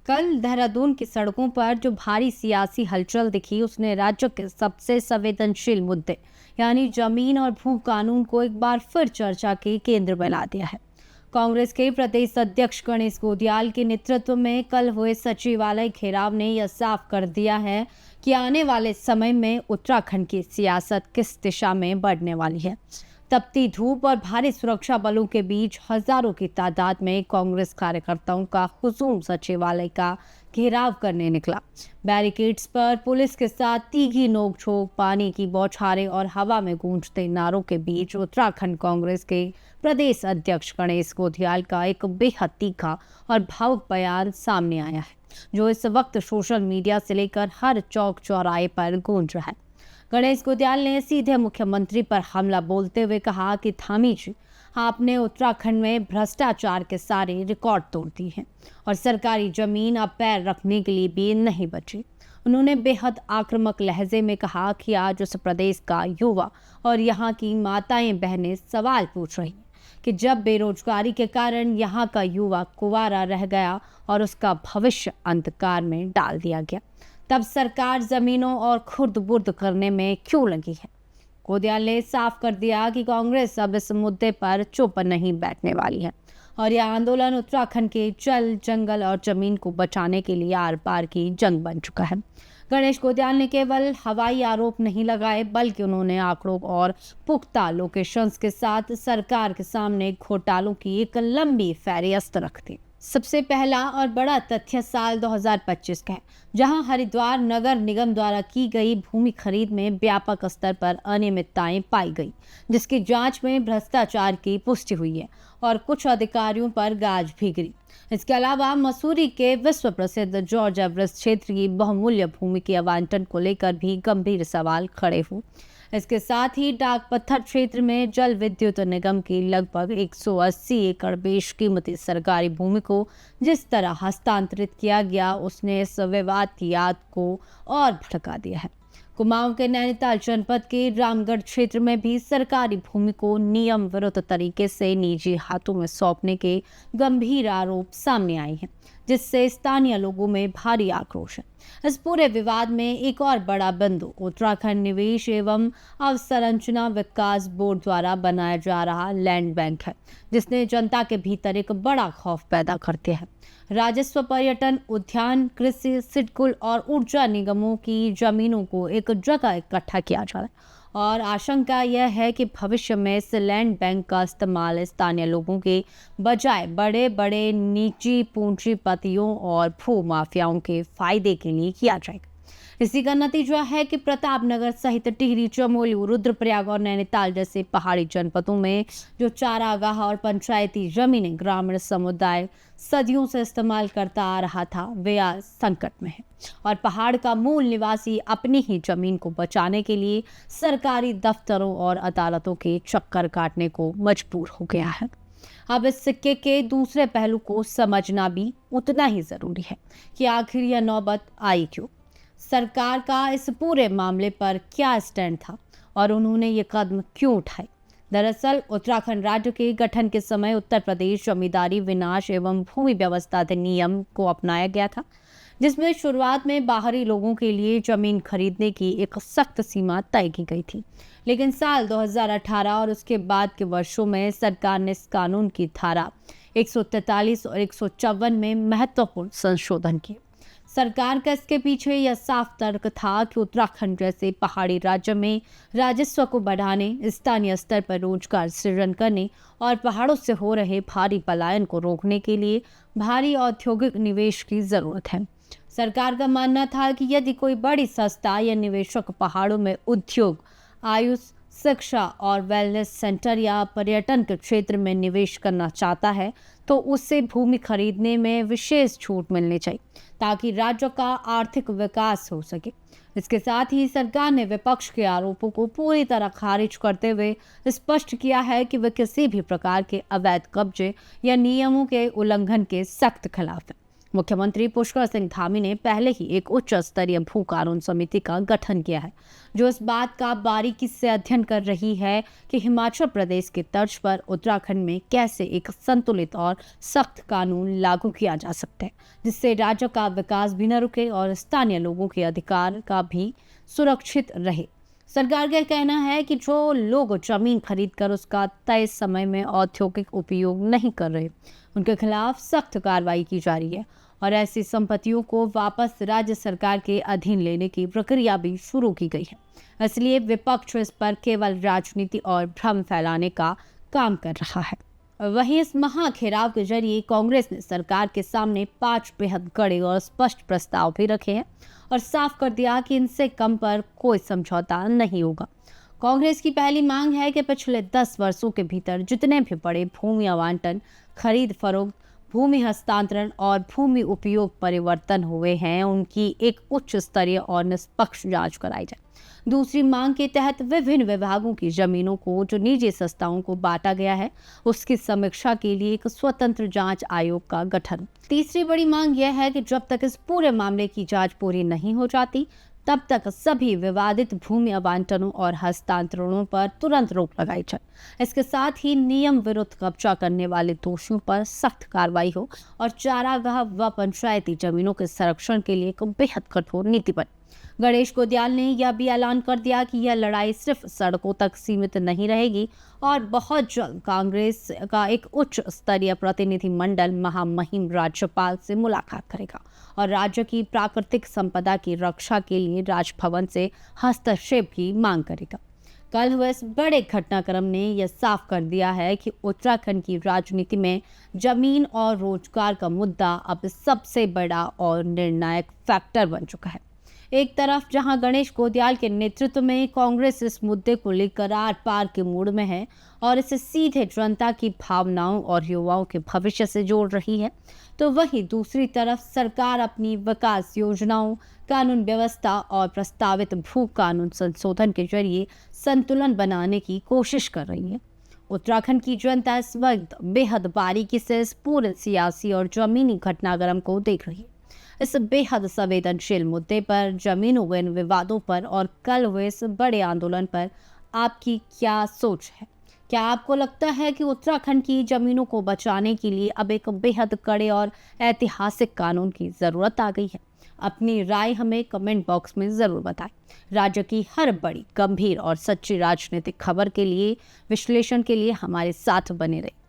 कल देहरादून की सड़कों पर जो भारी सियासी हलचल दिखी उसने राज्य के सबसे संवेदनशील मुद्दे यानी जमीन और भू कानून को एक बार फिर चर्चा के केंद्र में ला दिया है। कांग्रेस के प्रदेश अध्यक्ष गणेश गोदियाल के नेतृत्व में कल हुए सचिवालय घेराव ने यह साफ कर दिया है कि आने वाले समय में उत्तराखंड की सियासत किस दिशा में बढ़ने वाली है। तपती धूप और भारी सुरक्षा बलों के बीच हजारों की तादाद में कांग्रेस कार्यकर्ताओं का हुजूम सचिवालय का घेराव करने निकला। बैरिकेड्स पर पुलिस के साथ तीखी नोकझोंक, पानी की बौछारें और हवा में गूंजते नारों के बीच उत्तराखंड कांग्रेस के प्रदेश अध्यक्ष गणेश गोदियाल का एक बेहद तीखा और भावुक बयान सामने आया है, जो इस वक्त सोशल मीडिया से लेकर हर चौक चौराहे पर गूंज रहा है। गणेश गोदियाल ने सीधे मुख्यमंत्री पर हमला बोलते हुए कहा कि धामी जी, आपने उत्तराखंड में भ्रष्टाचार के सारे रिकॉर्ड तोड़ दिए हैं और सरकारी जमीन अब पैर रखने के लिए भी नहीं बची। उन्होंने बेहद आक्रामक लहजे में कहा कि आज उस प्रदेश का युवा और यहाँ की माताएं बहनें सवाल पूछ रही हैं कि जब बेरोजगारी के कारण यहाँ का युवा कुंवारा रह गया और उसका भविष्य अंधकार में डाल दिया गया, तब सरकार जमीनों और खुर्द बुर्द करने में क्यों लगी है। गोदियाल ने साफ कर दिया कि कांग्रेस अब इस मुद्दे पर चुप नहीं बैठने वाली है और यह आंदोलन उत्तराखंड के जल, जंगल और जमीन को बचाने के लिए आर पार की जंग बन चुका है। गणेश गोदियाल ने केवल हवाई आरोप नहीं लगाए, बल्कि उन्होंने आंकड़ों और पुख्ता लोकेशंस के साथ सरकार के सामने घोटालों की एक लंबी फहरिस्त रख दी। सबसे पहला और बड़ा तथ्य साल 2025 का है, जहां हरिद्वार नगर निगम द्वारा की गई भूमि खरीद में व्यापक स्तर पर अनियमितताएं पाई गई, जिसकी जांच में भ्रष्टाचार की पुष्टि हुई है और कुछ अधिकारियों पर गाज भी गिरी। इसके अलावा मसूरी के विश्व प्रसिद्ध जॉर्ज एवरेस्ट क्षेत्र की बहुमूल्य भूमि के आवंटन को लेकर भी गंभीर सवाल खड़े हुए। इसके साथ ही डाक पत्थर क्षेत्र में जल विद्युत निगम की लगभग 180 एकड़ बेशकीमती सरकारी भूमि को जिस तरह हस्तांतरित किया गया, उसने इस विवाद की आग को और भड़का दिया है। कुमाऊं के नैनीताल जनपद के रामगढ़ क्षेत्र में भी सरकारी भूमि को नियम विरुद्ध तरीके से निजी हाथों में सौंपने के गंभीर आरोप सामने आए हैं, जिससे स्थानीय लोगों में भारी आक्रोश है। इस पूरे विवाद में एक और बड़ा बिंदु उत्तराखंड निवेश एवं अवसंरचना विकास बोर्ड द्वारा बनाया जा रहा लैंड बैंक है, जिसने जनता के भीतर एक बड़ा खौफ पैदा कर दिया है। राजस्व, पर्यटन, उद्यान, कृषि, सिडकुल और ऊर्जा निगमों की जमीनों को एक जगह इकट्ठा किया जा रहा है और आशंका यह है कि भविष्य में इस लैंड बैंक का इस्तेमाल स्थानीय लोगों के बजाय बड़े बड़े निजी पूंजीपतियों और भू माफियाओं के फायदे के लिए किया जाएगा। इसी का नतीजा है कि प्रतापनगर सहित टिहरी, चमोली, रुद्रप्रयाग और नैनीताल जैसे पहाड़ी जनपदों में जो चारागाह और पंचायती जमीनें ग्रामीण समुदाय सदियों से इस्तेमाल करता आ रहा था, वे आज संकट में है और पहाड़ का मूल निवासी अपनी ही जमीन को बचाने के लिए सरकारी दफ्तरों और अदालतों के चक्कर काटने को मजबूर हो गया है। अब इस सिक्के के दूसरे पहलू को समझना भी उतना ही जरूरी है कि आखिर यह नौबत आई क्यों, सरकार का इस पूरे मामले पर क्या स्टैंड था और उन्होंने ये कदम क्यों उठाए। दरअसल उत्तराखंड राज्य के गठन के समय उत्तर प्रदेश जमींदारी विनाश एवं भूमि व्यवस्था अधिनियम को अपनाया गया था, जिसमें शुरुआत में बाहरी लोगों के लिए जमीन खरीदने की एक सख्त सीमा तय की गई थी। लेकिन साल 2018 और उसके बाद के वर्षों में सरकार ने इस कानून की धारा 143 और 154 में महत्वपूर्ण संशोधन किए। सरकार का इसके पीछे यह साफ तर्क था कि उत्तराखंड जैसे पहाड़ी राज्य में राजस्व को बढ़ाने, स्थानीय स्तर पर रोजगार सृजन करने और पहाड़ों से हो रहे भारी पलायन को रोकने के लिए भारी औद्योगिक निवेश की जरूरत है। सरकार का मानना था कि यदि कोई बड़ी संस्था या निवेशक पहाड़ों में उद्योग, आयुष, शिक्षा और वेलनेस सेंटर या पर्यटन के क्षेत्र में निवेश करना चाहता है, तो उससे भूमि खरीदने में विशेष छूट मिलनी चाहिए ताकि राज्य का आर्थिक विकास हो सके। इसके साथ ही सरकार ने विपक्ष के आरोपों को पूरी तरह खारिज करते हुए स्पष्ट किया है कि वे किसी भी प्रकार के अवैध कब्जे या नियमों के उल्लंघन के सख्त खिलाफ है। मुख्यमंत्री पुष्कर सिंह धामी ने पहले ही एक उच्च स्तरीय भू कानून समिति का गठन किया है, जो इस बात का बारीकी से अध्ययन कर रही है कि हिमाचल प्रदेश के तर्ज पर उत्तराखंड में कैसे एक संतुलित और सख्त कानून लागू किया जा सकता है, जिससे राज्य का विकास भी न रुके और स्थानीय लोगों के अधिकार का भी सुरक्षित रहे। सरकार का कहना है कि जो लोग जमीन खरीदकर उसका तय समय में औद्योगिक उपयोग नहीं कर रहे, उनके खिलाफ सख्त कार्रवाई की जा रही है और ऐसी संपत्तियों को वापस राज्य सरकार के अधीन लेने की प्रक्रिया भी शुरू की गई है। इसलिए विपक्ष इस पर केवल राजनीति और भ्रम फैलाने का काम कर रहा है। वहीं इस महाघेराव के जरिए कांग्रेस ने सरकार के सामने 5 बेहद कड़े और स्पष्ट प्रस्ताव भी रखे हैं और साफ कर दिया कि इनसे कम पर कोई समझौता नहीं होगा। कांग्रेस की पहली मांग है कि पिछले 10 वर्षों के भीतर जितने भी बड़े भूमि आवंटन, खरीद फरोख्त, भूमि हस्तांतरण और भूमि उपयोग परिवर्तन हुए हैं, उनकी एक उच्च स्तरीय और निष्पक्ष जांच कराई जाए। दूसरी मांग के तहत विभिन्न विभागों की जमीनों को जो निजी संस्थाओं को बांटा गया है, उसकी समीक्षा के लिए एक स्वतंत्र जांच आयोग का गठन। तीसरी बड़ी मांग यह है कि जब तक इस पूरे मामले की जांच पूरी नहीं हो जाती, तब तक सभी विवादित भूमि आवंटनों और हस्तांतरणों पर तुरंत रोक लगाई जाए। इसके साथ ही नियम विरुद्ध कब्जा करने वाले दोषियों पर सख्त कार्रवाई हो और चारागाह व पंचायती जमीनों के संरक्षण के लिए एक बेहद कठोर नीति बने। गणेश गोदियाल ने यह भी ऐलान कर दिया कि यह लड़ाई सिर्फ सड़कों तक सीमित नहीं रहेगी और बहुत जल्द कांग्रेस का एक उच्च स्तरीय प्रतिनिधिमंडल महामहिम राज्यपाल से मुलाकात करेगा और राज्य की प्राकृतिक संपदा की रक्षा के लिए राजभवन से हस्तक्षेप की मांग करेगा। कल हुए इस बड़े घटनाक्रम ने यह साफ कर दिया है कि उत्तराखंड की राजनीति में जमीन और रोजगार का मुद्दा अब सबसे बड़ा और निर्णायक फैक्टर बन चुका है। एक तरफ जहां गणेश गोदियाल के नेतृत्व में कांग्रेस इस मुद्दे को लेकर आर पार के मूड में है और इसे सीधे जनता की भावनाओं और युवाओं के भविष्य से जोड़ रही है, तो वहीं दूसरी तरफ सरकार अपनी विकास योजनाओं, कानून व्यवस्था और प्रस्तावित भू कानून संशोधन के जरिए संतुलन बनाने की कोशिश कर रही है। उत्तराखंड की जनता इस वक्त बेहद बारीकी से इस पूरे सियासी और जमीनी घटनाक्रम को देख रही है। इस बेहद संवेदनशील मुद्दे पर, जमीनों व विवादों पर और कल हुए इस बड़े आंदोलन पर आपकी क्या सोच है? क्या आपको लगता है कि उत्तराखंड की जमीनों को बचाने के लिए अब एक बेहद कड़े और ऐतिहासिक कानून की जरूरत आ गई है? अपनी राय हमें कमेंट बॉक्स में जरूर बताएं। राज्य की हर बड़ी, गंभीर और सच्ची राजनीतिक खबर के लिए, विश्लेषण के लिए हमारे साथ बने रहें।